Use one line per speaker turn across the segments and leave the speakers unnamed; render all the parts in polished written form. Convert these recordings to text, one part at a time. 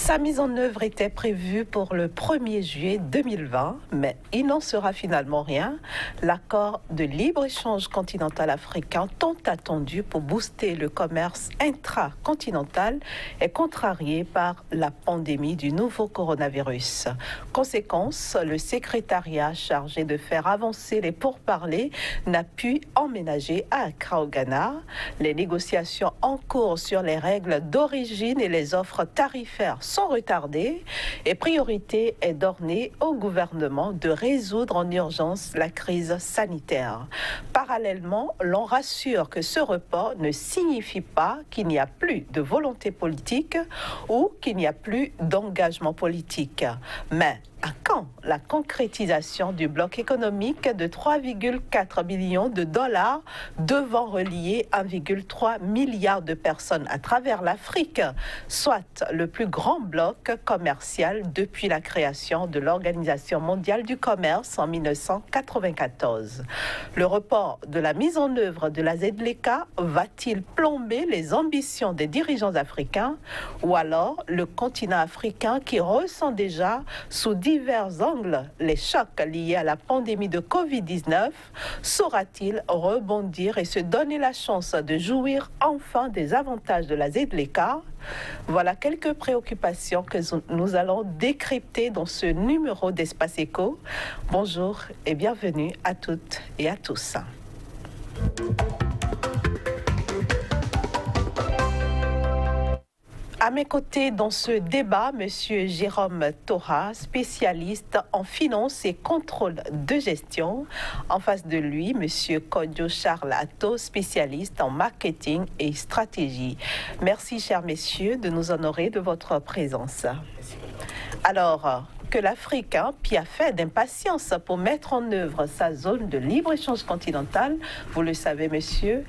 Sa mise en œuvre était prévue pour le 1er juillet 2020, mais il n'en sera finalement rien. L'accord de libre-échange continental africain tant attendu pour booster le commerce intracontinental est contrarié par la pandémie du nouveau coronavirus. Conséquence, le secrétariat chargé de faire avancer les pourparlers n'a pu emménager à Accra au Ghana. Les négociations en cours sur les règles d'origine et les offres tarifaires sont retardées et priorité est donnée au gouvernement de résoudre en urgence la crise sanitaire. Parallèlement, l'on rassure que ce report ne signifie pas qu'il n'y a plus de volonté politique ou qu'il n'y a plus d'engagement politique. Mais à quand la concrétisation du bloc économique de 3,4 billions de dollars devant relier 1,3 milliard de personnes à travers l'Afrique, soit le plus grand bloc commercial depuis la création de l'Organisation mondiale du commerce en 1994. Le report de la mise en œuvre de la ZLECA va-t-il plomber les ambitions des dirigeants africains ou alors le continent africain qui ressent déjà sous divers angles les chocs liés à la pandémie de Covid-19 saura-t-il rebondir et se donner la chance de jouir enfin des avantages de la ZLECA? Voilà quelques préoccupations que nous allons décrypter dans ce numéro d'Espace Éco. Bonjour et bienvenue à toutes et à tous. À mes côtés dans ce débat, M. Jérôme Tora, spécialiste en finance et contrôle de gestion. En face de lui, M. Kodjo Charles Atto, spécialiste en marketing et stratégie. Merci, chers messieurs, de nous honorer de votre présence. Alors, que l'Afrique piaffait d'impatience pour mettre en œuvre sa zone de libre-échange continental, vous le savez, monsieur,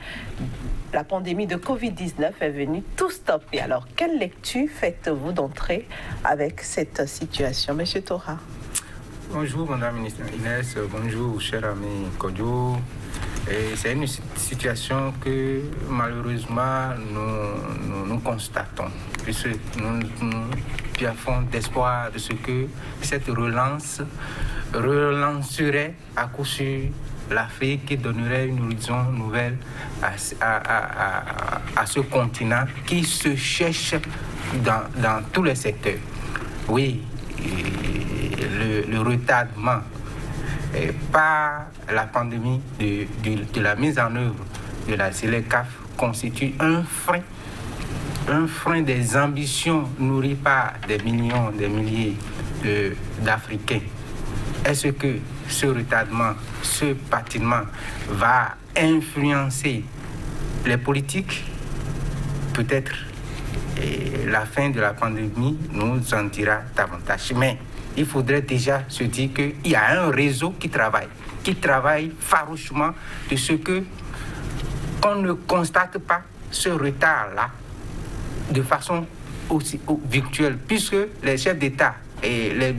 la pandémie de Covid-19 est venue tout stopper. Alors, quelle lecture faites-vous d'entrée avec cette situation, monsieur Tora?
Bonjour, madame ministre Inès. Bonjour, cher ami Kodjo. C'est une situation que, malheureusement, nous constatons. Puisque nous piaffons d'espoir de ce que cette relance relancerait à coup sûr l'Afrique, qui donnerait une horizon nouvelle à ce continent qui se cherche dans tous les secteurs. Oui, le retardement par la pandémie de la mise en œuvre de la ZLECA constitue un frein des ambitions nourries par des millions, des milliers d'Africains. Est-ce que ce retardement, ce patinement va influencer les politiques? Peut-être la fin de la pandémie nous en dira davantage. Mais il faudrait déjà se dire qu'il y a un réseau qui travaille farouchement de ce qu'on ne constate pas ce retard-là de façon aussi virtuelle, puisque les chefs d'État et les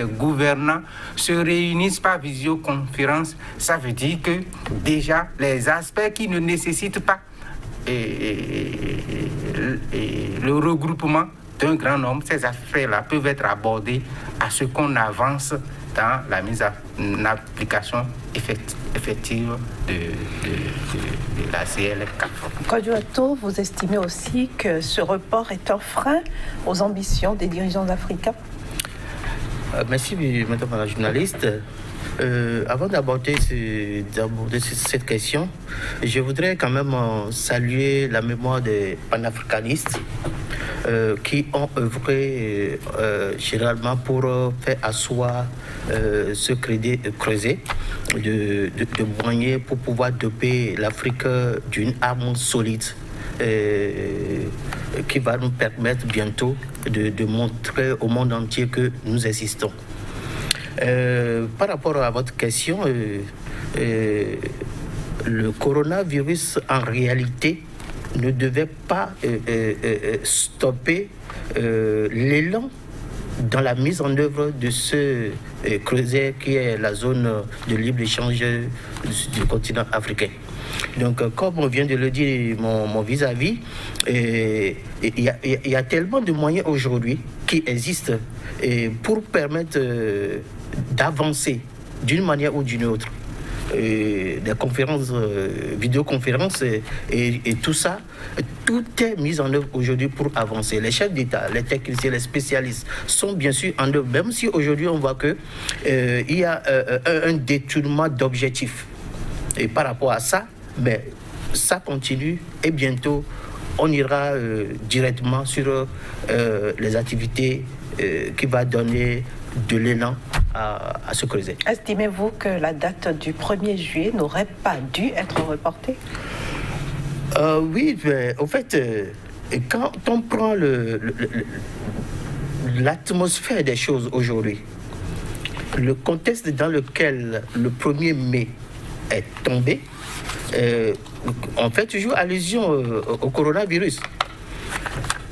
gouvernants se réunissent par visioconférence. Ça veut dire que déjà les aspects qui ne nécessitent pas le regroupement d'un grand nombre, ces aspects-là peuvent être abordés à ce qu'on avance dans la mise en application effective de la ZLECA.
Kodjo Atto, vous estimez aussi que ce report est un frein aux ambitions des dirigeants africains?
Merci, madame la journaliste. Avant d'aborder cette question, je voudrais quand même saluer la mémoire des panafricanistes qui ont œuvré généralement pour faire asseoir ce creuset de moyens pour pouvoir doper l'Afrique d'une arme solide qui va nous permettre bientôt de montrer au monde entier que nous existons. Par rapport à votre question, le coronavirus en réalité ne devait pas stopper l'élan dans la mise en œuvre de ce creuset qui est la zone de libre-échange du continent africain. Donc, comme on vient de le dire, mon vis-à-vis, il y a tellement de moyens aujourd'hui qui existent pour permettre d'avancer d'une manière ou d'une autre. Des conférences, vidéoconférences et tout ça, tout est mis en œuvre aujourd'hui pour avancer. Les chefs d'État, les techniciens, les spécialistes sont bien sûr en œuvre, même si aujourd'hui on voit que il y a un détournement d'objectifs. Et par rapport à ça, ben, ça continue et bientôt on ira directement sur les activités qui va donner de l'élan à se creuser.
Estimez-vous que la date du 1er juillet n'aurait pas dû être reportée?
Oui, mais au fait, quand on prend l'atmosphère des choses aujourd'hui, le contexte dans lequel le 1er mai est tombé, on fait toujours allusion au coronavirus.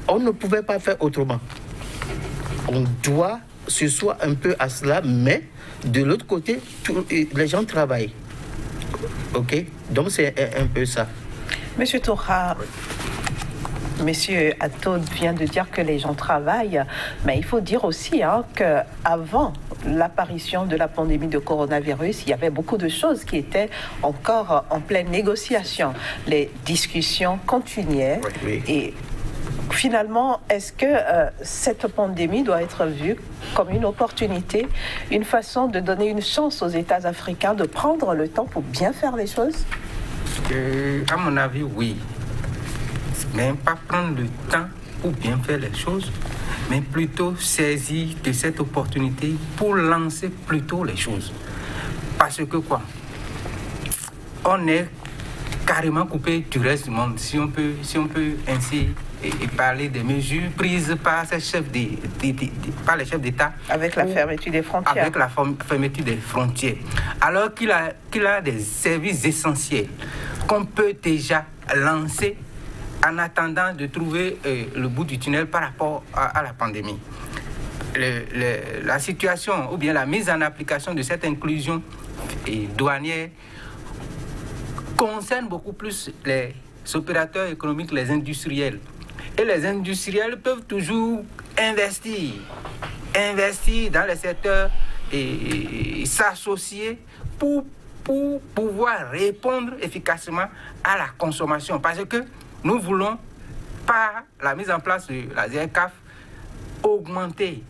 On ne pouvait pas faire autrement. On doit se soit un peu à cela, mais de l'autre côté, les gens travaillent. OK? Donc c'est un peu ça.
Monsieur Toura, Monsieur Atto vient de dire que les gens travaillent, mais il faut dire aussi qu'avant l'apparition de la pandémie de coronavirus, il y avait beaucoup de choses qui étaient encore en pleine négociation. Les discussions continuaient.
Oui.
Et finalement, est-ce que cette pandémie doit être vue comme une opportunité, une façon de donner une chance aux États africains de prendre le temps pour bien faire les choses?
À mon avis, oui. Mais pas prendre le temps pour bien faire les choses, mais plutôt saisir de cette opportunité pour lancer plutôt les choses. Parce que quoi? On est carrément coupé du reste du monde, si on peut ainsi et parler des mesures prises par ces chefs par les chefs d'État.
Avec la fermeture des frontières.
Avec la fermeture des frontières. Alors qu'il a des services essentiels qu'on peut déjà lancer en attendant de trouver le bout du tunnel par rapport à la pandémie. La situation ou bien la mise en application de cette inclusion douanière concerne beaucoup plus les opérateurs économiques, les industriels. Et les industriels peuvent toujours investir dans les secteurs et s'associer pour pouvoir répondre efficacement à la consommation. Parce que nous voulons, par la mise en place de la ZECAF, augmenter,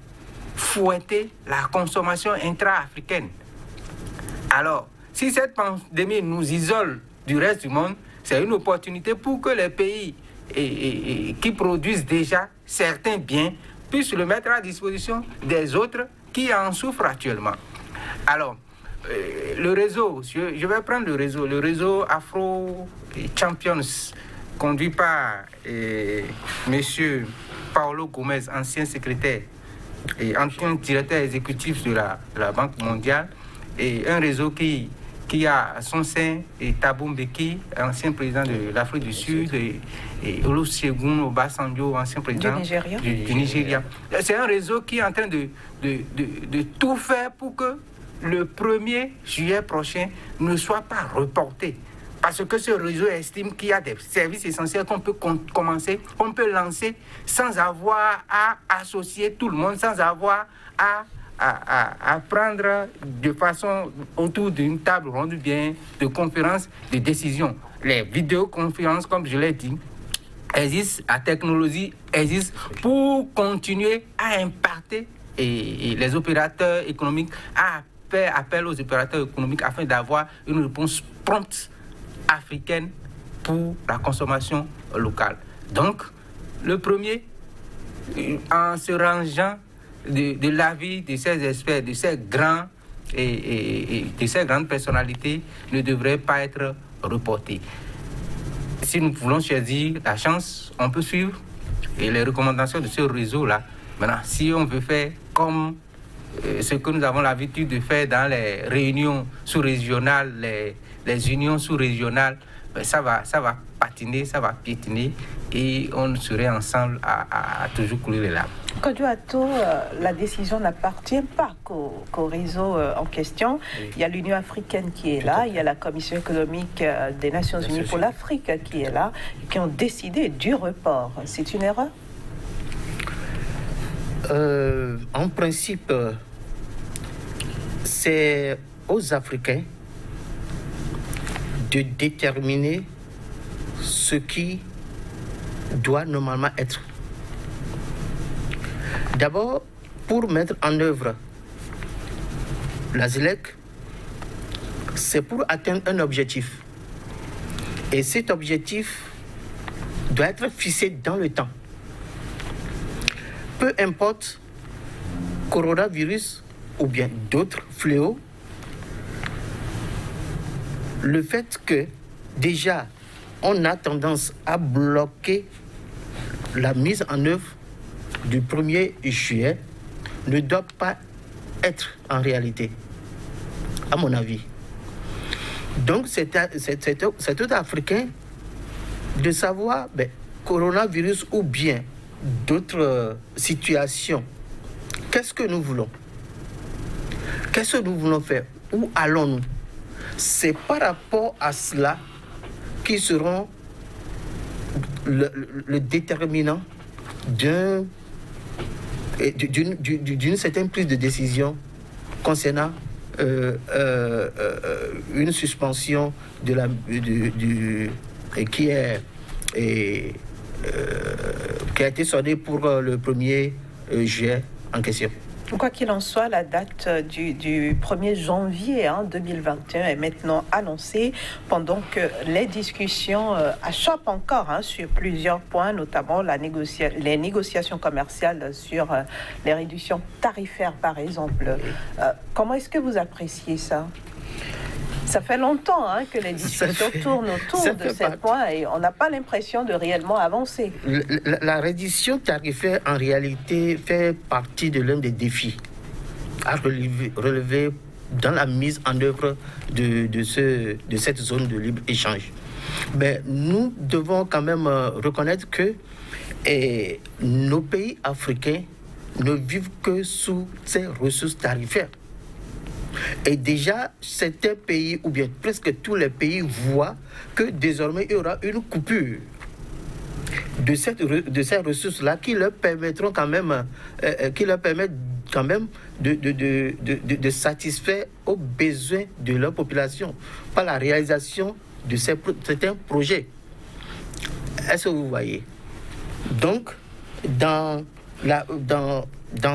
fouetter la consommation intra-africaine. Alors, si cette pandémie nous isole du reste du monde, c'est une opportunité pour que les pays qui produisent déjà certains biens puissent le mettre à disposition des autres qui en souffrent actuellement. Alors, le réseau, je vais prendre le réseau Afro Champions, conduit par monsieur Paolo Gomez, ancien secrétaire et ancien directeur exécutif de la Banque mondiale, et un réseau qui a à son sein Thabo Mbeki, ancien président de l'Afrique du Sud, et Olusegun Obasanjo, ancien président du Nigeria. C'est un réseau qui est en train de tout faire pour que le 1er juillet prochain ne soit pas reporté. Parce que ce réseau estime qu'il y a des services essentiels qu'on peut commencer, qu'on peut lancer sans avoir à associer tout le monde, sans avoir à prendre de façon autour d'une table ronde bien de conférences, de décisions. Les vidéoconférences, comme je l'ai dit, existent, la technologie existe pour continuer à impacter et les opérateurs économiques, à faire appel aux opérateurs économiques afin d'avoir une réponse prompte africaine pour la consommation locale. Donc, le premier, en se rangeant de l'avis de ces experts, de ces grands et de ces grandes personnalités, ne devrait pas être reporté. Si nous voulons choisir la chance, on peut suivre les recommandations de ce réseau-là. Maintenant, si on veut faire comme ce que nous avons l'habitude de faire dans les réunions sous-régionales, les unions sous-régionales, ça va patiner, ça va piétiner et on serait ensemble à toujours couler les larmes.
Kodjo, la décision n'appartient pas qu'au réseau en question. Oui. Il y a l'Union africaine qui est là, il y a la Commission économique des Nations Unies pour l'Afrique qui est là, qui ont décidé du report. C'est une erreur?
En principe, c'est aux Africains de déterminer ce qui doit normalement être. D'abord, pour mettre en œuvre la ZLEC, c'est pour atteindre un objectif. Et cet objectif doit être fixé dans le temps. Peu importe, coronavirus ou bien d'autres fléaux, le fait que déjà on a tendance à bloquer la mise en œuvre du 1er juillet ne doit pas être en réalité, à mon avis. Donc c'est aux Africains de savoir, coronavirus ou bien d'autres situations, qu'est-ce que nous voulons? Qu'est-ce que nous voulons faire? Où allons-nous? C'est par rapport à cela qui seront le déterminant d'une certaine prise de décision concernant une suspension qui a été sondée pour le 1er juillet en question.
Quoi qu'il en soit, la date du 1er janvier 2021 est maintenant annoncée pendant que les discussions achoppent encore sur plusieurs points, notamment les négociations commerciales sur les réductions tarifaires, par exemple. Comment est-ce que vous appréciez ça? Ça fait longtemps que les discussions tournent autour de ces points et on n'a pas l'impression de réellement avancer.
La réduction tarifaire, en réalité, fait partie de l'un des défis à relever dans la mise en œuvre de cette zone de libre-échange. Mais nous devons quand même reconnaître que nos pays africains ne vivent que sous ces ressources tarifaires. Et déjà, certains pays, ou bien presque tous les pays, voient que désormais, il y aura une coupure de ces ressources-là qui leur permettront quand même, de satisfaire aux besoins de leur population par la réalisation de certains projets. Est-ce que vous voyez? Donc, dans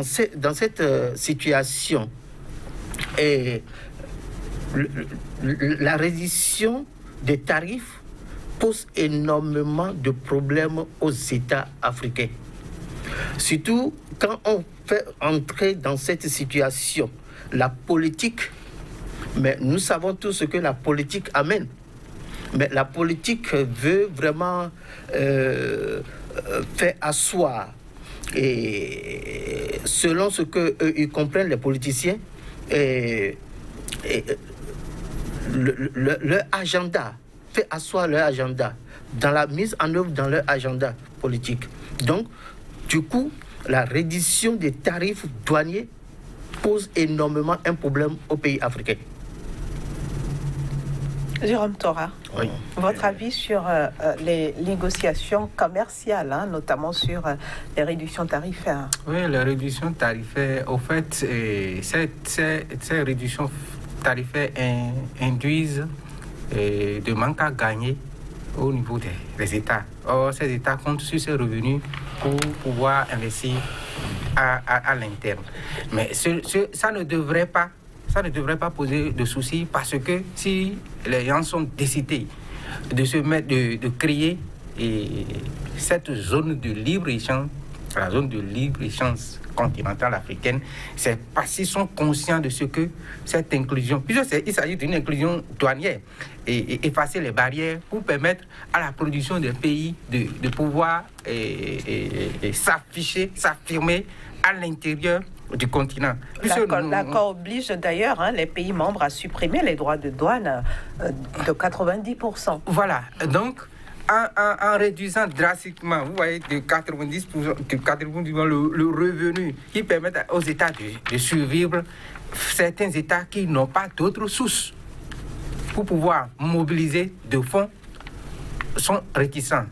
cette situation, et la réduction des tarifs pose énormément de problèmes aux États africains. Surtout quand on fait entrer dans cette situation la politique, mais nous savons tous ce que la politique amène. Mais la politique veut vraiment faire asseoir, et selon ce qu'ils comprennent les politiciens, leur agenda, fait asseoir leur agenda dans la mise en œuvre dans leur agenda politique. Donc, du coup, la réduction des tarifs douaniers pose énormément un problème aux pays africains.
Jérôme Tora,
oui.
Votre avis sur les négociations commerciales, notamment sur les réductions tarifaires?
Oui, les réductions tarifaires, au fait, ces réductions tarifaires induisent de manque à gagner au niveau des États. Or, ces États comptent sur ces revenus pour pouvoir investir à l'interne. Mais ça ne devrait pas poser de soucis, parce que si les gens sont décidés de créer cette zone de libre-échange, la zone de libre-échange continentale africaine, c'est parce qu'ils sont conscients de ce que cette inclusion, puisqu'il s'agit d'une inclusion douanière, et effacer les barrières pour permettre à la production des pays de pouvoir s'affirmer à l'intérieur du continent.
L'accord oblige d'ailleurs les pays membres à supprimer les droits de douane de 90%.
Voilà, donc en réduisant drastiquement, vous voyez, de 90% le revenu qui permet aux États de survivre, certains États qui n'ont pas d'autres sources pour pouvoir mobiliser de fonds sont réticents.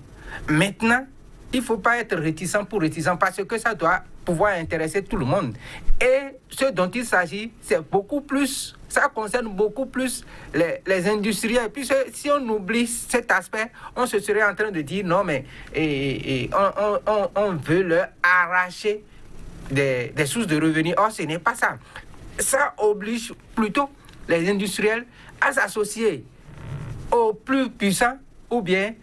Maintenant, il ne faut pas être réticent pour réticent parce que ça doit pouvoir intéresser tout le monde. Et ce dont il s'agit, c'est beaucoup plus, ça concerne beaucoup plus les industriels. Puisque si on oublie cet aspect, on se serait en train de dire non, mais on veut leur arracher des sources de revenus. Or, ce n'est pas ça. Ça oblige plutôt les industriels à s'associer aux plus puissants ou bien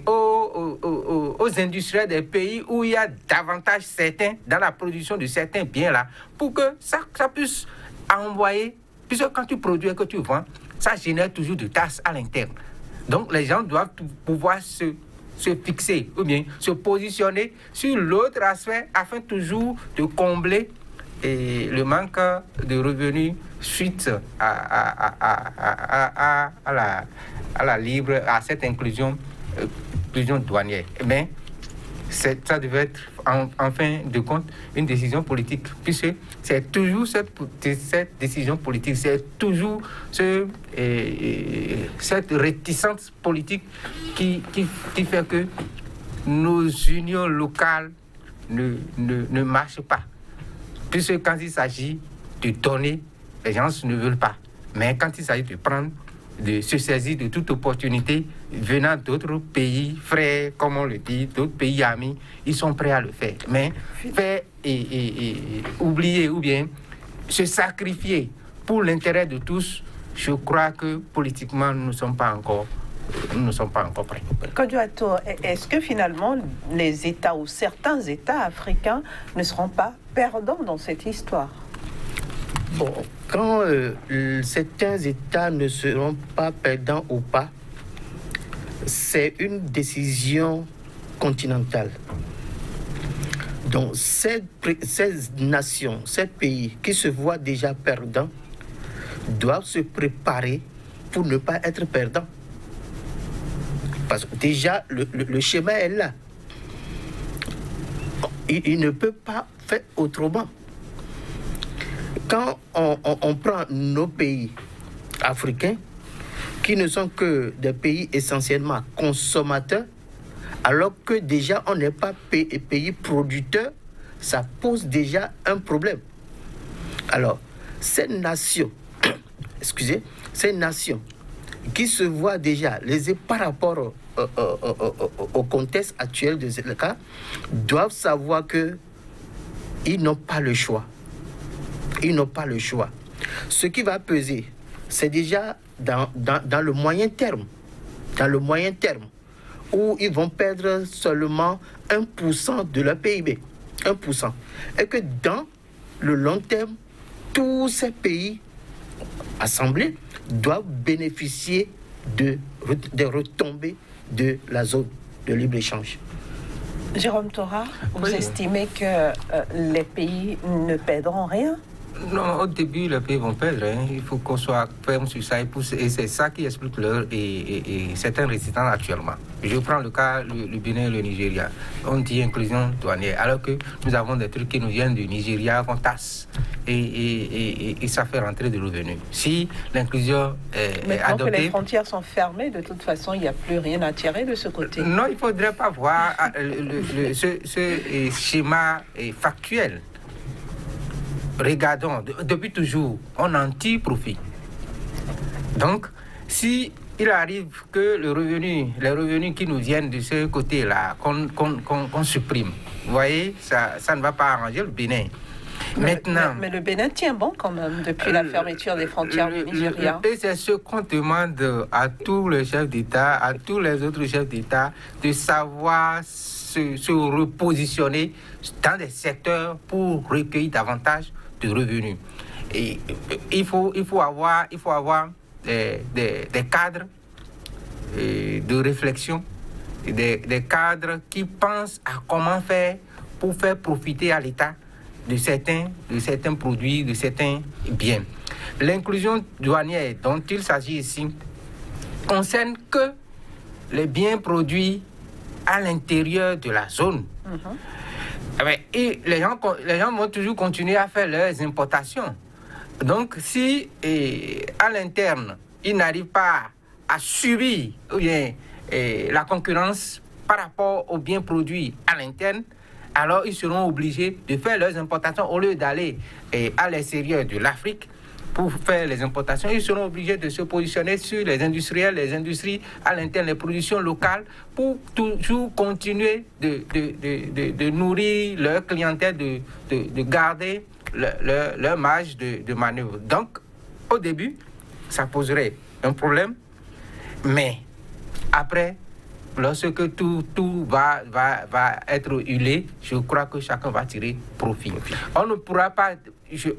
aux industriels des pays où il y a davantage certains dans la production de certains biens-là, pour que ça puisse envoyer, puisque quand tu produis et que tu vends, ça génère toujours de tasses à l'interne. Donc les gens doivent pouvoir se fixer ou bien se positionner sur l'autre aspect afin toujours de combler le manque de revenus suite à cette inclusion douanière. Mais ça devait être en fin de compte une décision politique, puisque c'est toujours cette décision politique, c'est toujours cette réticence politique qui fait que nos unions locales ne marchent pas. Puisque quand il s'agit de donner, les gens ne veulent pas. Mais quand il s'agit de prendre, de se saisir de toute opportunité venant d'autres pays frères, comme on le dit, d'autres pays amis, ils sont prêts à le faire. Mais faire et oublier ou bien se sacrifier pour l'intérêt de tous, je crois que politiquement, nous ne sommes pas encore prêts.
Kodouato, est-ce que finalement les États ou certains États africains ne seront pas perdants dans cette histoire?
Bon, quand certains États ne seront pas perdants ou pas, c'est une décision continentale. Donc, ces nations, ces pays qui se voient déjà perdants, doivent se préparer pour ne pas être perdants. Parce que déjà, le schéma est là. Il ne peut pas faire autrement. Quand on prend nos pays africains, qui ne sont que des pays essentiellement consommateurs, alors que déjà on n'est pas pays producteurs, ça pose déjà un problème. Alors, ces nations, ces nations qui se voient déjà lésées par rapport au contexte actuel de ce cas, doivent savoir qu'ils n'ont pas le choix. Ils n'ont pas le choix. Ce qui va peser, c'est déjà dans le moyen terme. Dans le moyen terme, où ils vont perdre seulement 1% de leur PIB. 1%. Et que dans le long terme, tous ces pays assemblés doivent bénéficier des retombées de la zone de libre-échange.
Jérôme Torra, vous estimez que les pays ne perdront rien?
Non, au début, les pays vont perdre. Il faut qu'on soit ferme sur ça. Et c'est ça qui explique certains résistants actuellement. Je prends le cas du Bénin et le Nigeria. On dit inclusion douanière, alors que nous avons des trucs qui nous viennent du Nigeria qu'on tasse. Et ça fait rentrer des revenus. Si l'inclusion est adoptée...
Maintenant que les frontières sont fermées, de toute façon, il n'y a plus rien à tirer de ce côté.
Non, il ne faudrait pas voir ce schéma factuel. Regardons, depuis toujours, on en tire profit. Donc, si il arrive que les revenus qui nous viennent de ce côté-là, qu'on supprime, vous voyez, ça ne va pas arranger le Bénin. Maintenant,
mais le Bénin tient bon quand même depuis la fermeture des frontières du Nigeria.
Et c'est ce qu'on demande à tous les chefs d'État, à tous les autres chefs d'État, de savoir se repositionner dans des secteurs pour recueillir davantage de revenus. Et il faut avoir des cadres de réflexion, des cadres qui pensent à comment faire pour faire profiter à l'État de certains produits, de certains biens. L'inclusion douanière dont il s'agit ici concerne que les biens produits à l'intérieur de la zone. Et les gens vont toujours continuer à faire leurs importations. Donc, si à l'interne, ils n'arrivent pas à subir la concurrence par rapport aux biens produits à l'interne, alors ils seront obligés de faire leurs importations au lieu d'aller à l'extérieur de l'Afrique pour faire les importations. Ils seront obligés de se positionner sur les industriels, les industries à l'interne, les productions locales pour toujours continuer de nourrir leur clientèle, de garder leur marge de manœuvre. Donc, au début, ça poserait un problème, mais après, lorsque tout va être huilé, je crois que chacun va tirer profit. On ne pourra pas...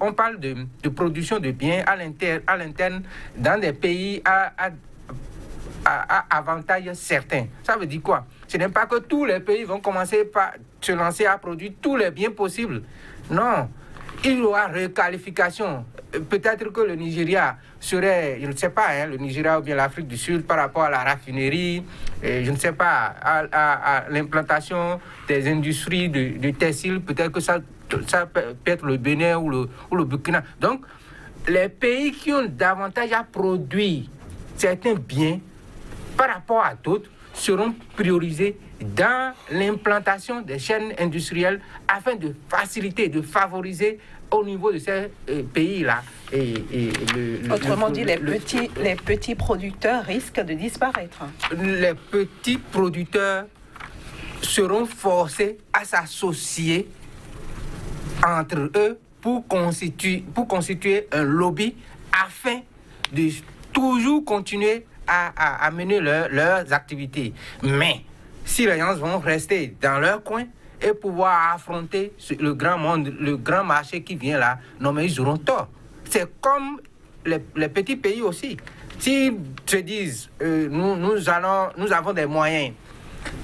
On parle de production de biens à l'interne dans des pays à avantage certain. Ça veut dire quoi? Ce n'est pas que tous les pays vont commencer par se lancer à produire tous les biens possibles. Non. Il y aura requalification. Peut-être que le Nigeria serait, je ne sais pas, le Nigeria ou bien l'Afrique du Sud par rapport à la raffinerie, je ne sais pas, à l'implantation des industries de textile, peut-être que ça peut être le Bénin ou le Burkina. Donc, les pays qui ont davantage à produire certains biens par rapport à d'autres seront priorisés dans l'implantation des chaînes industrielles afin de faciliter, de favoriser au niveau de ces pays-là.
Autrement dit, les petits producteurs risquent de disparaître.
Les petits producteurs seront forcés à s'associer entre eux pour constituer un lobby afin de toujours continuer à mener leurs activités. Mais si les gens vont rester dans leur coin et pouvoir affronter le grand monde, le grand marché qui vient là, non mais ils auront tort. C'est comme les petits pays aussi. S'ils se disent, nous avons des moyens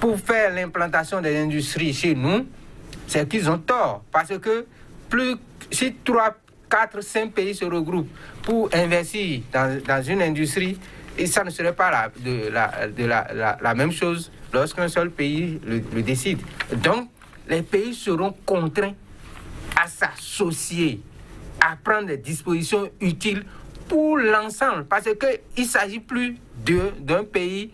pour faire l'implantation des industries chez nous, c'est qu'ils ont tort. Parce que si 3, 4, 5 pays se regroupent pour investir dans une industrie, et ça ne serait pas la même chose lorsqu'un seul pays le décide. Donc, les pays seront contraints à s'associer, à prendre des dispositions utiles pour l'ensemble. Parce qu'il ne s'agit plus d'un pays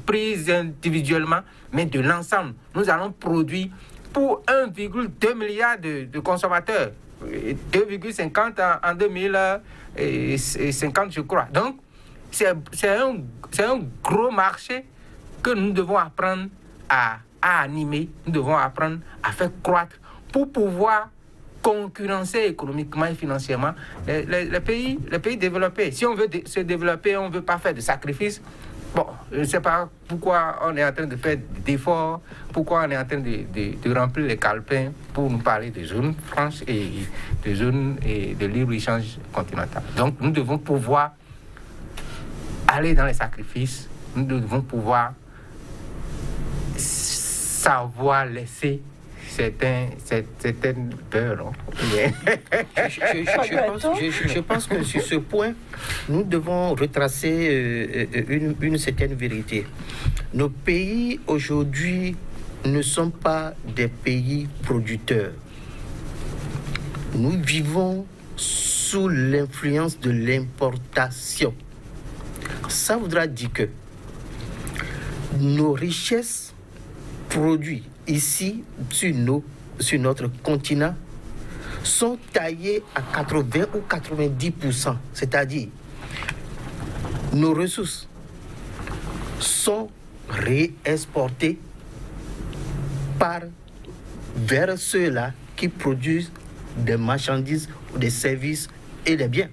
pris individuellement, mais de l'ensemble. Nous allons produire pour 1,2 milliard de consommateurs, 2,50 en 2050, je crois. Donc, c'est un gros marché que nous devons apprendre à animer, nous devons apprendre à faire croître pour pouvoir concurrencer économiquement et financièrement les pays développés. Si on veut se développer, on ne veut pas faire de sacrifices. Bon, je ne sais pas pourquoi on est en train de faire d'efforts, pourquoi on est en train de remplir les calepins pour nous parler de zones franches et de zones de libre-échange continental. Donc, nous devons pouvoir aller dans les sacrifices, nous devons pouvoir savoir laisser certaines peurs.
Je pense que sur ce point, nous devons retracer une certaine vérité. Nos pays aujourd'hui ne sont pas des pays producteurs. Nous vivons sous l'influence de l'importation. Ça voudra dire que nos richesses produites ici, sur notre continent, sont taillées à 80 ou 90%. C'est-à-dire, nos ressources sont réexportées vers ceux-là qui produisent des marchandises, des services et des biens.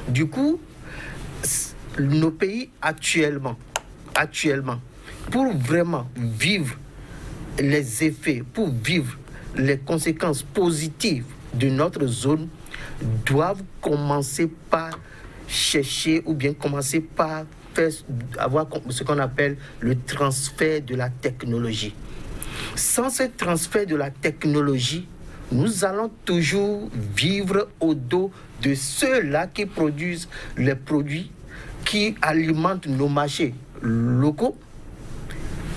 Du coup, nos pays actuellement, pour vraiment vivre les effets, pour vivre les conséquences positives de notre zone, doivent commencer par chercher ou bien commencer par avoir ce qu'on appelle le transfert de la technologie. Sans ce transfert de la technologie, nous allons toujours vivre au dos de ceux-là qui produisent les produits qui alimentent nos marchés locaux.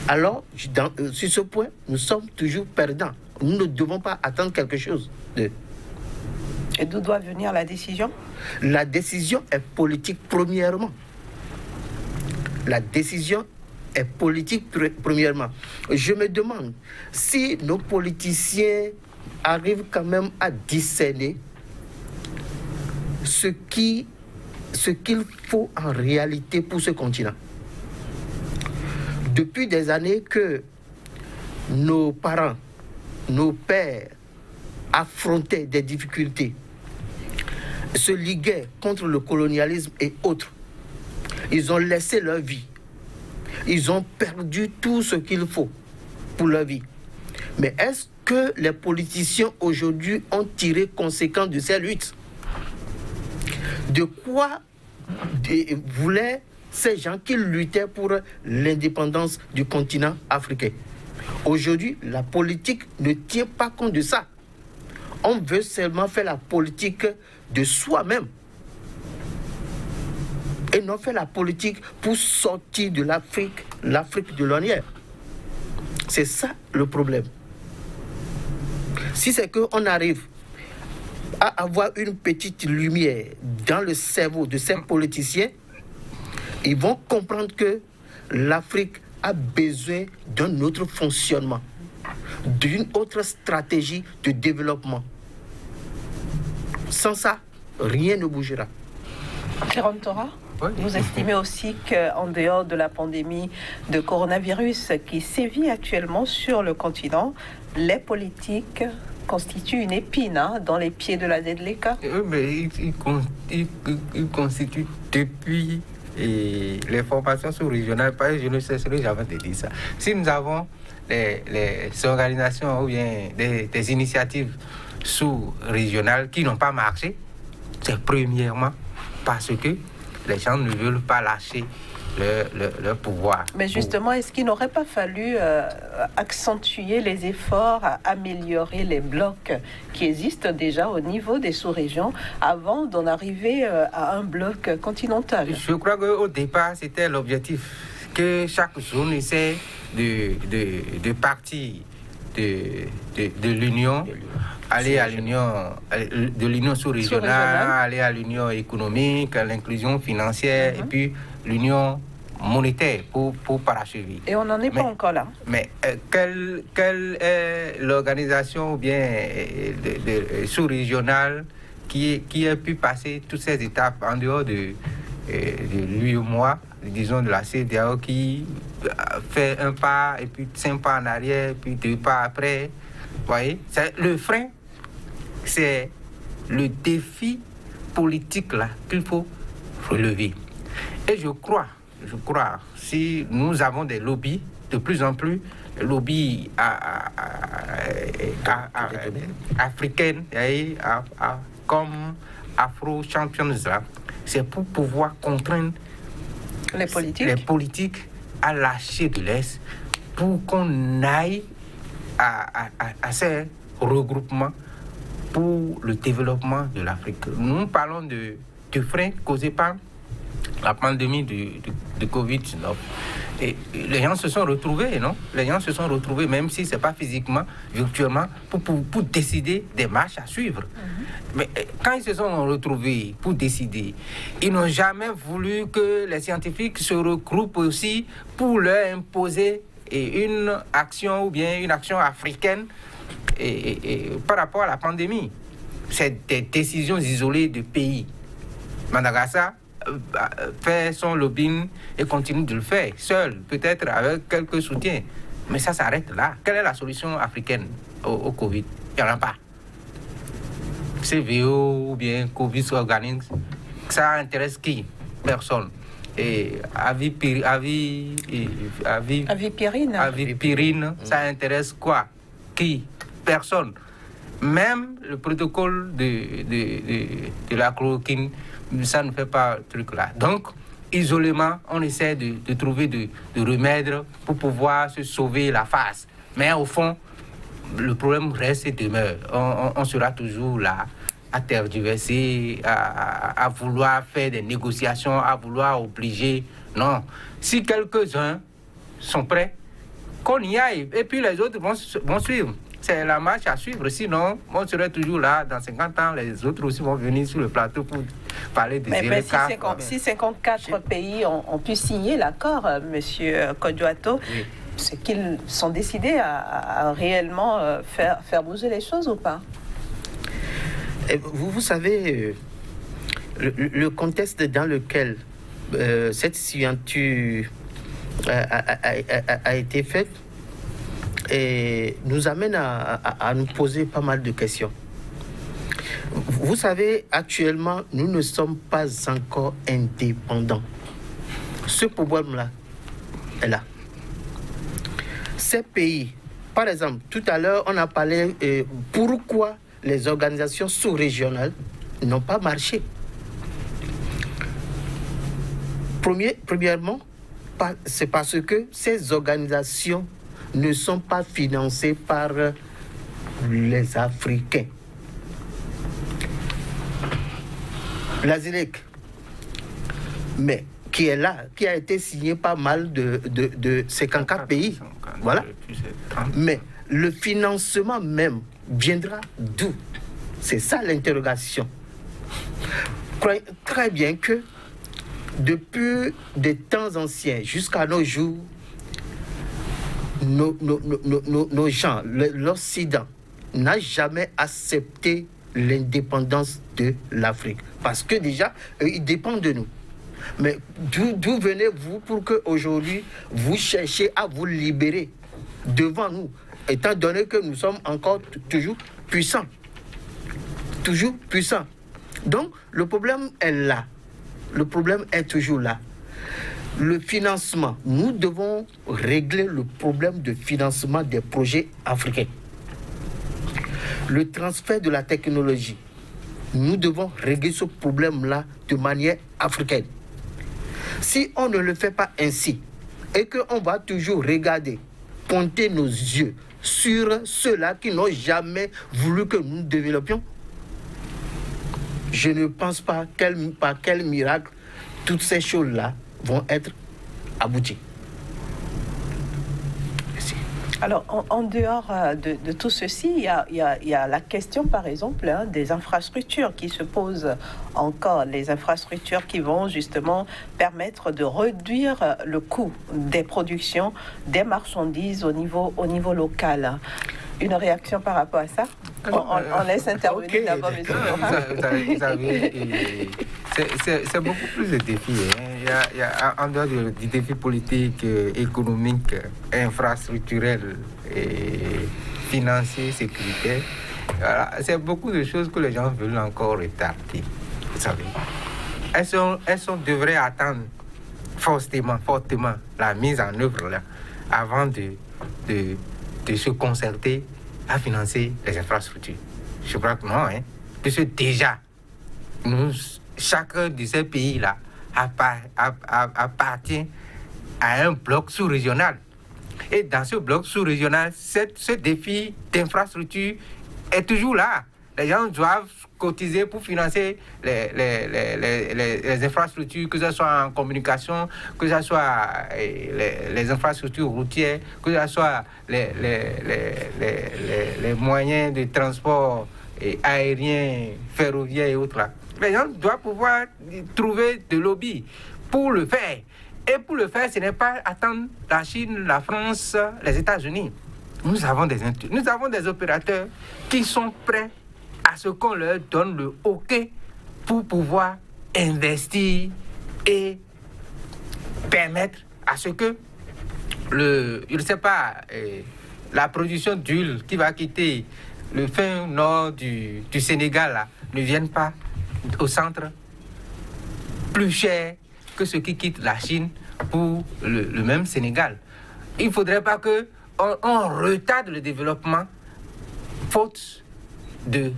Alors, sur ce point, nous sommes toujours perdants. Nous ne devons pas attendre quelque chose de...
Et d'où doit venir la décision?
La décision est politique premièrement. La décision est politique premièrement. Je me demande si nos politiciens arrivent quand même à discerner ce qu'il faut en réalité pour ce continent. Depuis des années que nos parents, nos pères affrontaient des difficultés, se liguaient contre le colonialisme et autres. Ils ont laissé leur vie. Ils ont perdu tout ce qu'il faut pour leur vie. Mais est-ce que les politiciens aujourd'hui ont tiré conséquence de ces luttes? De quoi voulaient ces gens qui luttaient pour l'indépendance du continent africain? Aujourd'hui, la politique ne tient pas compte de ça. On veut seulement faire la politique de soi-même et non faire la politique pour sortir de l'Afrique de l'ornière. C'est ça le problème. Si c'est qu'on arrive à avoir une petite lumière dans le cerveau de ces politiciens, ils vont comprendre que l'Afrique a besoin d'un autre fonctionnement, d'une autre stratégie de développement. Sans ça, rien ne bougera.
Jérôme Tora,
oui.
Vous estimez aussi qu'en dehors de la pandémie de coronavirus qui sévit actuellement sur le continent, les politiques constituent une épine dans les pieds de la ZLECA?
Mais il constitue depuis les formations sous-régionales, je ne cesserai jamais de dire ça. Si nous avons les organisations ou bien des initiatives sous-régionales qui n'ont pas marché, c'est premièrement parce que les gens ne veulent pas lâcher leur pouvoir.
Mais justement, est-ce qu'il n'aurait pas fallu accentuer les efforts à améliorer les blocs qui existent déjà au niveau des sous-régions avant d'en arriver à un bloc continental?
Je crois qu'au départ, c'était l'objectif, que chaque zone essaie de partir de l'Union, aller à l'Union, de l'Union sous-régionale, aller à l'Union économique, à l'inclusion financière, et puis l'Union monétaire pour parachever.
Et on n'en est pas encore là.
Mais quelle est l'organisation ou bien sous-régionale qui a pu passer toutes ces étapes en dehors de l'UEMOA, disons de la CEDEAO, qui fait un pas et puis 5 pas en arrière, puis 2 pas après? Vous voyez, le frein, c'est le défi politique là qu'il faut relever. Et je crois, si nous avons des lobbies, de plus en plus, lobbies africaines, comme Afro Champions, c'est pour pouvoir contraindre les politiques à lâcher de l'Est pour qu'on aille à ces regroupements pour le développement de l'Afrique. Nous parlons de freins causés par la pandémie de Covid-19. Et les gens se sont retrouvés, non? Les gens se sont retrouvés, même si ce n'est pas physiquement, virtuellement, pour décider des marches à suivre. Mais quand ils se sont retrouvés pour décider, ils n'ont jamais voulu que les scientifiques se regroupent aussi pour leur imposer une action ou bien une action africaine par rapport à la pandémie. C'est des décisions isolées de pays. Madagascar fait son lobbying et continue de le faire, seul, peut-être avec quelques soutiens. Mais ça s'arrête là. Quelle est la solution africaine au Covid? Il n'y en a pas. CVO ou bien Covid s'organise, ça intéresse qui? Personne. Et Avipirine, ça intéresse quoi? Qui? Personne. Même le protocole de la chloroquine, ça ne fait pas ce truc-là. Donc, isolément, on essaie de trouver de remèdes pour pouvoir se sauver la face. Mais au fond, le problème reste et demeure. On sera toujours là à tergiverser, à vouloir faire des négociations, à vouloir obliger. Non. Si quelques-uns sont prêts, qu'on y aille. Et puis les autres vont suivre. C'est la marche à suivre. Sinon, on serait toujours là. Dans 50 ans, les autres aussi vont venir sur le plateau pour parler des
si 54 pays ont pu signer l'accord, M. Kodjoato, oui, c'est qu'ils sont décidés à réellement faire bouger les choses ou pas?
Vous savez, le contexte dans lequel cette signature a été faite et nous amène à nous poser pas mal de questions. Vous savez, actuellement, nous ne sommes pas encore indépendants. Ce problème-là est là. Ces pays, par exemple, tout à l'heure, on a parlé pourquoi les organisations sous-régionales n'ont pas marché. Premièrement, c'est parce que ces organisations ne sont pas financées par les Africains. La ZLEC, mais qui est là, qui a été signé par mal de 54 pays. Voilà. Mais le financement même viendra d'où? C'est ça l'interrogation. Croyez très bien que depuis des temps anciens jusqu'à nos jours, nos gens, l'Occident, n'a jamais accepté l'indépendance de l'Afrique. Parce que déjà, ils dépendent de nous. Mais d'où venez-vous pour qu'aujourd'hui, vous cherchiez à vous libérer devant nous, étant donné que nous sommes encore toujours puissants. Toujours puissants. Donc, le problème est là. Le problème est toujours là. Le financement, nous devons régler le problème de financement des projets africains. Le transfert de la technologie, nous devons régler ce problème-là de manière africaine. Si on ne le fait pas ainsi, et qu'on va toujours regarder, pointer nos yeux sur ceux-là qui n'ont jamais voulu que nous développions, je ne pense pas par quel miracle toutes ces choses-là vont être abouties. Merci.
Alors, en dehors de tout ceci, il y a la question, par exemple, des infrastructures qui se posent encore, les infrastructures qui vont justement permettre de réduire le coût des productions, des marchandises au niveau local. Une réaction par rapport à ça? On laisse intervenir d'abord M.
Vous savez, c'est beaucoup plus de défis. Il y a en dehors du défi politique, économique, infrastructurel, et financier, sécuritaire. Voilà, c'est beaucoup de choses que les gens veulent encore retarder. Vous savez, elles devraient attendre fortement la mise en œuvre là, avant de se concerter à financer les infrastructures. Je crois que non, puisque déjà, chacun de ces pays-là appartient à un bloc sous-régional. Et dans ce bloc sous-régional, ce défi d'infrastructure est toujours là. Les gens doivent cotiser pour financer les infrastructures, que ce soit en communication, que ce soit les infrastructures routières, que ce soit les moyens de transport aérien, ferroviaire et autres. Là. Les gens doivent pouvoir trouver de lobby pour le faire. Et pour le faire, ce n'est pas attendre la Chine, la France, les États-Unis. Nous avons des opérateurs qui sont prêts à ce qu'on leur donne le OK pour pouvoir investir et permettre à ce que la production d'huile qui va quitter le fin nord du Sénégal là, ne vienne pas au centre plus cher que ce qui quitte la Chine pour le même Sénégal. Il ne faudrait pas qu'on retarde le développement faute de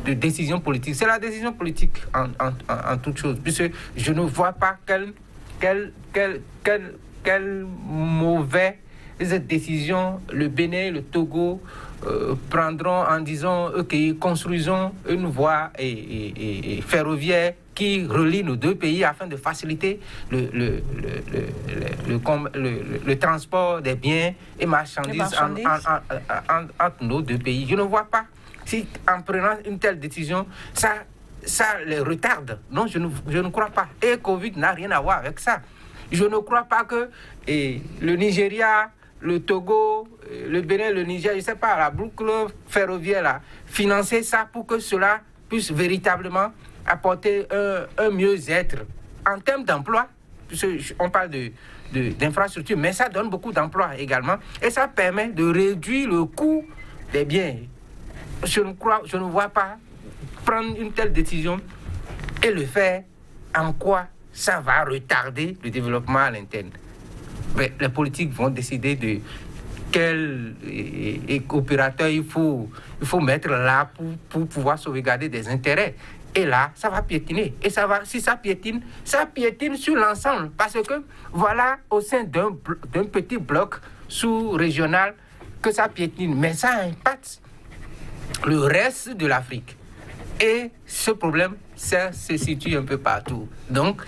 décision politique. C'est la décision politique en toute chose, puisque je ne vois pas quel mauvais cette décision, le Bénin, le Togo prendront en disant qu'ils construisons une voie ferroviaire qui relie nos deux pays afin de faciliter le transport des biens et marchandises entre nos deux pays. Je ne vois pas si en prenant une telle décision, ça les retarde. Non, je ne crois pas. Et Covid n'a rien à voir avec ça. Je ne crois pas que le Nigeria, le Togo, le Bénin, le Niger, je ne sais pas, la boucle ferroviaire, là, financer ça pour que cela puisse véritablement apporter un mieux-être en termes d'emploi. On parle d'infrastructure, mais ça donne beaucoup d'emplois également. Et ça permet de réduire le coût des biens. Je ne vois pas prendre une telle décision et le faire en quoi ça va retarder le développement à l'interne. Mais les politiques vont décider de quel opérateur il faut mettre là pour pouvoir sauvegarder des intérêts. Et là, ça va piétiner. Et si ça piétine sur l'ensemble. Parce que voilà, au sein d'un petit bloc sous-régional, que ça piétine. Mais ça impacte le reste de l'Afrique. Et ce problème, ça se situe un peu partout. Donc,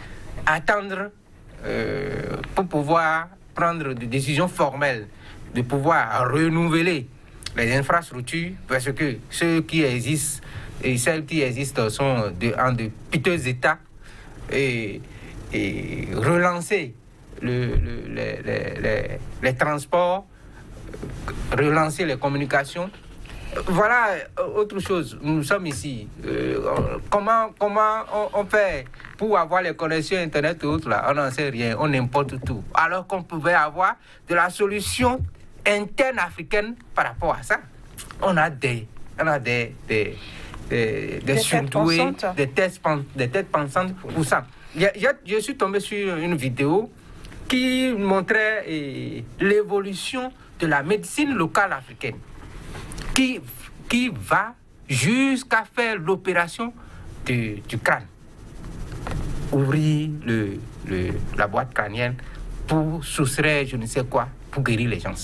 attendre pour pouvoir prendre des décisions formelles, de pouvoir renouveler les infrastructures, parce que ceux qui existent et celles qui existent sont en de piteux états, et relancer les transports, relancer les communications. Voilà autre chose. Nous sommes ici. Comment on fait pour avoir les connexions Internet ou autres là? On n'en sait rien. On importe tout. Alors qu'on pouvait avoir de la solution interne africaine par rapport à ça. On a des surdoués, des têtes pensantes pour ça. Je suis tombé sur une vidéo qui montrait l'évolution de la médecine locale africaine. Qui va jusqu'à faire l'opération du crâne. Ouvrir la boîte crânienne pour soustraire je ne sais quoi, pour guérir les gens.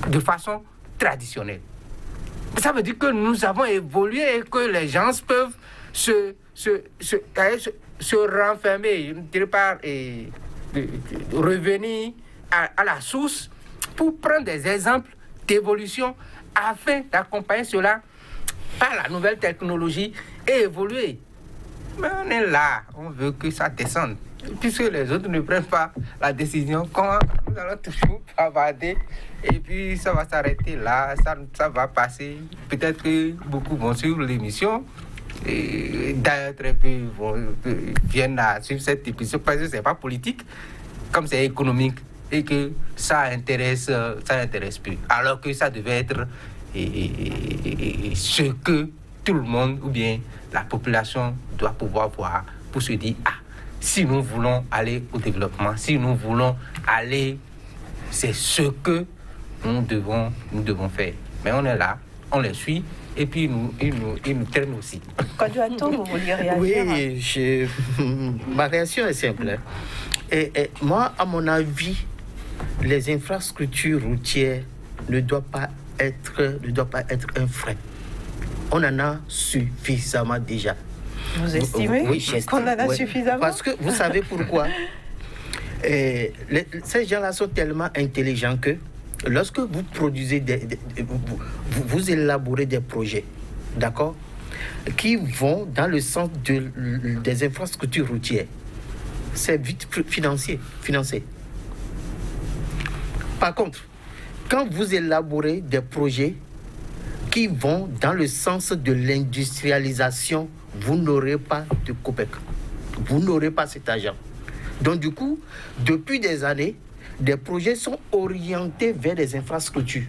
De façon traditionnelle. Ça veut dire que nous avons évolué et que les gens peuvent se renfermer, je ne dirais pas, revenir à la source pour prendre des exemples d'évolution afin d'accompagner cela par la nouvelle technologie et évoluer. Mais on est là, on veut que ça descende. Puisque les autres ne prennent pas la décision, comment nous allons toujours bavarder et puis ça va s'arrêter là, ça va passer. Peut-être que beaucoup vont suivre l'émission et d'ailleurs très peu viennent à suivre cette émission parce que ce n'est pas politique, comme c'est économique. Et que ça n'intéresse plus. Alors que ça devait être ce que tout le monde ou bien la population doit pouvoir voir pour se dire, si nous voulons aller au développement, si nous voulons aller, c'est ce que nous devons faire. Mais on est là, on les suit et puis ils nous traînent aussi.
Quand tu attends, vous vouliez réagir?
Oui, ma réaction est simple. Et moi, à mon avis, les infrastructures routières ne doivent pas être un frein. On en a suffisamment déjà.
Vous estimez qu'on en a suffisamment? Parce
que vous savez pourquoi? Ces gens-là sont tellement intelligents que lorsque vous produisez vous élaborez des projets, d'accord, qui vont dans le sens des infrastructures routières, c'est vite financé. Par contre, quand vous élaborez des projets qui vont dans le sens de l'industrialisation, vous n'aurez pas de COPEC. Vous n'aurez pas cet argent. Donc du coup, depuis des années, des projets sont orientés vers des infrastructures.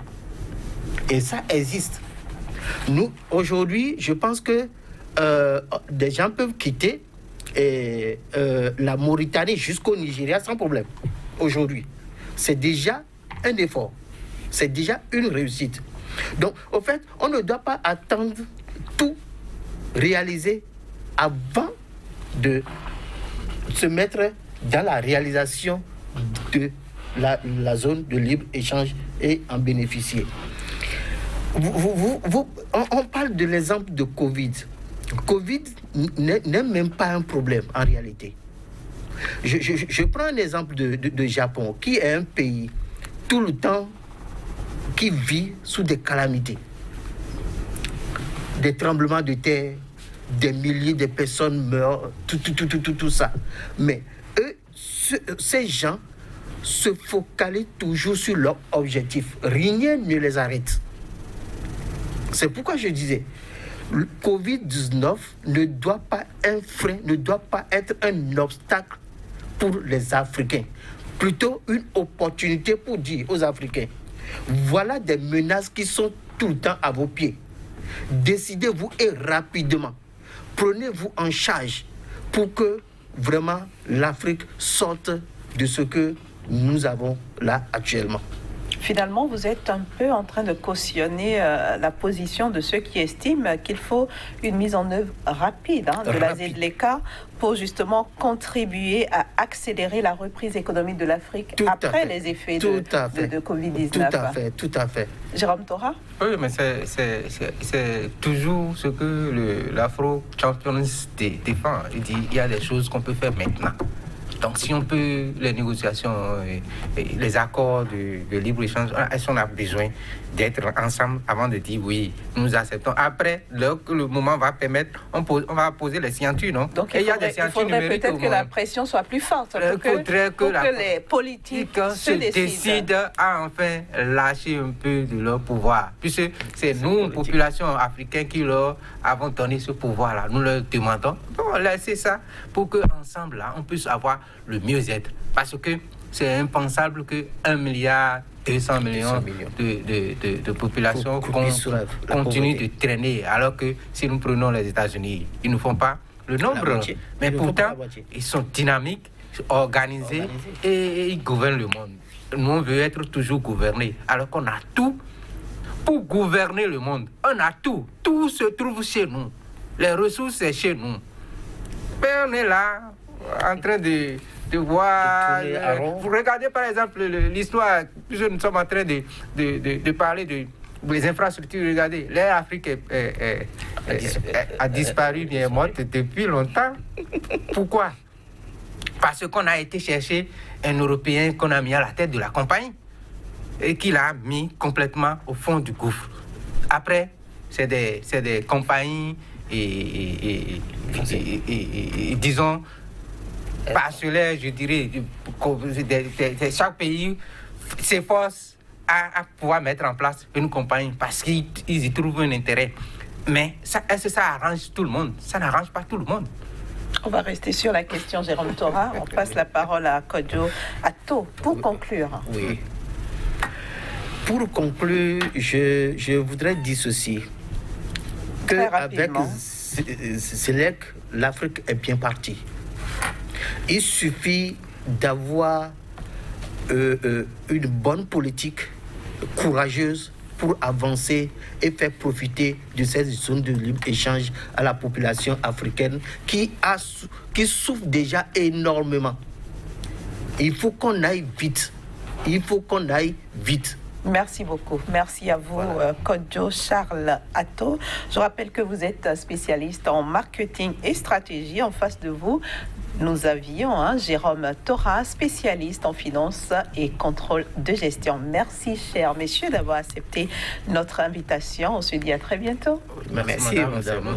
Et ça existe. Nous, aujourd'hui, je pense que des gens peuvent quitter la Mauritanie jusqu'au Nigeria sans problème. Aujourd'hui, c'est déjà un effort. C'est déjà une réussite. Donc, au fait, on ne doit pas attendre tout réaliser avant de se mettre dans la réalisation de la zone de libre-échange et en bénéficier. On parle de l'exemple de Covid. Covid n'est même pas un problème en réalité. Je prends un exemple de Japon, qui est un pays tout le temps qui vit sous des calamités. Des tremblements de terre, des milliers de personnes meurent, tout ça. Mais eux, ces gens se focalisent toujours sur leur objectif. Rien ne les arrête. C'est pourquoi je disais, le Covid-19 ne doit pas être un frein, ne doit pas être un obstacle pour les Africains. Plutôt une opportunité pour dire aux Africains, voilà des menaces qui sont tout le temps à vos pieds. Décidez-vous et rapidement. Prenez-vous en charge pour que vraiment l'Afrique sorte de ce que nous avons là actuellement.
Finalement, vous êtes un peu en train de cautionner la position de ceux qui estiment qu'il faut une mise en œuvre rapide de la ZLECA pour justement contribuer à accélérer la reprise économique de l'Afrique après les effets de Covid-19.
Tout à fait.
Jérôme Thora?
Oui, mais c'est toujours ce que l'Afro-Champions défend. Il dit il y a des choses qu'on peut faire maintenant. Donc, si on peut, les négociations, les accords de libre-échange, on a besoin d'être ensemble avant de dire oui, nous acceptons. Après, le moment va permettre, on va poser les signatures, non?
Donc, il faudrait peut-être que la pression soit plus forte. Il faudrait que les politiques se décident
à enfin lâcher un peu de leur pouvoir. Puisque c'est nous, population africaine, qui leur avons donné ce pouvoir-là. Nous leur demandons, bon, laissez ça pour qu'ensemble, là, on puisse avoir le mieux-être. Parce que c'est impensable que 1,2 milliard de population continue de traîner. Alors que si nous prenons les États-Unis, ils ne font pas le nombre. Mais pourtant, ils sont dynamiques, organisés et ils gouvernent le monde. Nous, on veut être toujours gouvernés. Alors qu'on a tout pour gouverner le monde. On a tout. Tout se trouve chez nous. Les ressources, c'est chez nous. Mais on est là, en train de voir... Vous regardez par exemple l'histoire, puisque nous sommes en train de parler des infrastructures. Regardez, l'air Afrique a disparu, bien est morte depuis longtemps. Pourquoi? Parce qu'on a été chercher un Européen qu'on a mis à la tête de la compagnie et qu'il a mis complètement au fond du gouffre. Après, c'est des compagnies disons, parcellaires, je dirais, chaque pays s'efforce à pouvoir mettre en place une compagnie parce qu'ils y trouvent un intérêt. Mais est-ce que ça arrange tout le monde? Ça n'arrange pas tout le monde.
On va rester sur la question, Jérôme Thora. On passe la parole à Kodjo Atto pour conclure.
Oui. Pour conclure, je voudrais dire ceci. Qu'avec ZLEC, l'Afrique est bien partie. Il suffit d'avoir une bonne politique courageuse pour avancer et faire profiter de cette zone de libre-échange à la population africaine qui souffre déjà énormément. Il faut qu'on aille vite.
Merci beaucoup. Merci à vous, Kodjo Charles Atto. Je rappelle que vous êtes spécialiste en marketing et stratégie. En face de vous, nous avions Jérôme Thora, spécialiste en finance et contrôle de gestion. Merci, chers messieurs, d'avoir accepté notre invitation. On se dit à très bientôt.
Merci, madame.